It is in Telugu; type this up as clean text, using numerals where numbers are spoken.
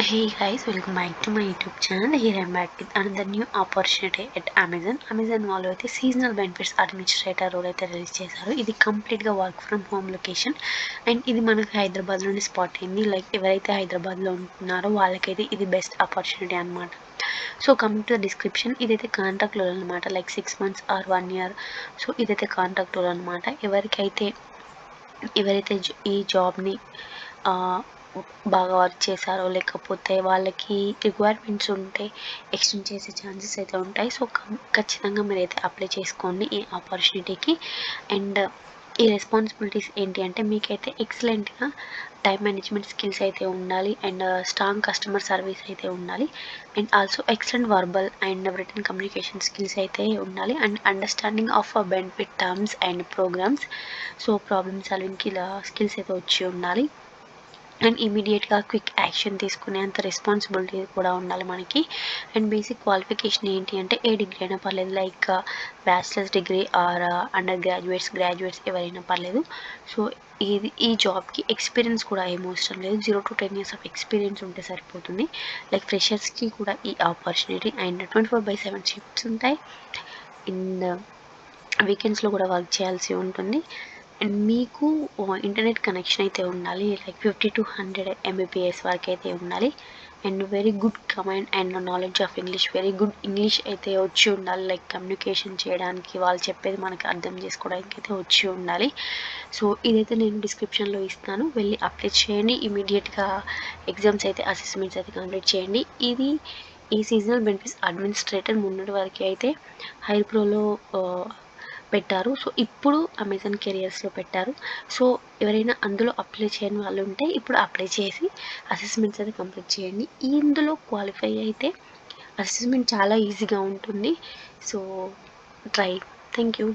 Hey guys, welcome back to my YouTube channel. Here I'm back with another new opportunity at Amazon. Amazon వాళ్ళు అయితే సీజనల్ బెనిఫిట్స్ అడ్మినిస్ట్రేటర్ రోల్ అయితే రిలీజ్ చేశారు. ఇది కంప్లీట్గా work from home location and ఇది మనకి హైదరాబాద్లోనే స్పాట్ అయింది. లైక్ ఎవరైతే హైదరాబాద్లో ఉంటున్నారో వాళ్ళకైతే ఇది బెస్ట్ ఆపర్చునిటీ అనమాట. So coming to the description, ఇదైతే కాంట్రాక్ట్ రోల్ అనమాట. Like 6 months or 1 year. So ఇదైతే కాంట్రాక్ట్ రోల్ అనమాట. ఎవరైతే ఈ జాబ్ని బాగా వర్క్ చేశారో లేకపోతే వాళ్ళకి రిక్వైర్మెంట్స్ ఉంటే ఎక్స్టెండ్ చేసే ఛాన్సెస్ అయితే ఉంటాయి. సో ఖచ్చితంగా మీరైతే అప్లై చేసుకోండి ఈ ఆపర్చునిటీకి. అండ్ ఈ రెస్పాన్సిబిలిటీస్ ఏంటి అంటే మీకైతే ఎక్సలెంట్గా టైం మేనేజ్మెంట్ స్కిల్స్ అయితే ఉండాలి అండ్ స్ట్రాంగ్ కస్టమర్ సర్వీస్ అయితే ఉండాలి and also excellent verbal and written communication skills అయితే ఉండాలి and understanding of benefit terms and programs. So problem సాల్వింగ్కి ఇలా స్కిల్స్ అయితే వచ్చి ఉండాలి అండ్ ఇమీడియట్గా క్విక్ యాక్షన్ తీసుకునే అంత రెస్పాన్సిబిలిటీ కూడా ఉండాలి మనకి. అండ్ బేసిక్ క్వాలిఫికేషన్ ఏంటి అంటే ఏ డిగ్రీ అయినా పర్లేదు, like bachelors degree or under graduates ఎవరైనా పర్లేదు. సో ఈ జాబ్కి ఎక్స్పీరియన్స్ కూడా ఏం అవసరం లేదు, 0 to 10 years ఆఫ్ ఎక్స్పీరియన్స్ ఉంటే సరిపోతుంది. లైక్ ఫ్రెషర్స్కి కూడా ఈ ఆపర్చునిటీ అండ్ 24/7 షిఫ్ట్స్ ఉంటాయి అండ్ వీకెండ్స్లో కూడా వర్క్ చేయాల్సి ఉంటుంది. అండ్ మీకు ఇంటర్నెట్ కనెక్షన్ అయితే ఉండాలి, లైక్ 50 to 100 Mbps వరకు అయితే ఉండాలి and very good command and knowledge of English, very good English అయితే వచ్చి ఉండాలి. లైక్ కమ్యూనికేషన్ చేయడానికి, వాళ్ళు చెప్పేది మనకి అర్థం చేసుకోవడానికి అయితే వచ్చి ఉండాలి. సో ఇదైతే నేను డిస్క్రిప్షన్లో ఇస్తాను, వెళ్ళి అప్లై చేయండి. ఇమీడియట్గా ఎగ్జామ్స్ అయితే అసెస్మెంట్స్ అయితే కంప్లీట్ చేయండి. ఈ సీజనల్ బెనిఫిట్స్ అడ్మినిస్ట్రేటర్ మొన్నటి వరకు అయితే హైప్రోలో పెట్టారు. సో ఇప్పుడు అమెజాన్ కెరియర్స్లో పెట్టారు. సో ఎవరైనా అందులో అప్లై చేయని వాళ్ళు ఉంటే ఇప్పుడు అప్లై చేసి అసెస్మెంట్స్ అయితే కంప్లీట్ చేయండి. ఇందులో క్వాలిఫై అయితే అసెస్మెంట్ చాలా ఈజీగా ఉంటుంది. So try. Thank you.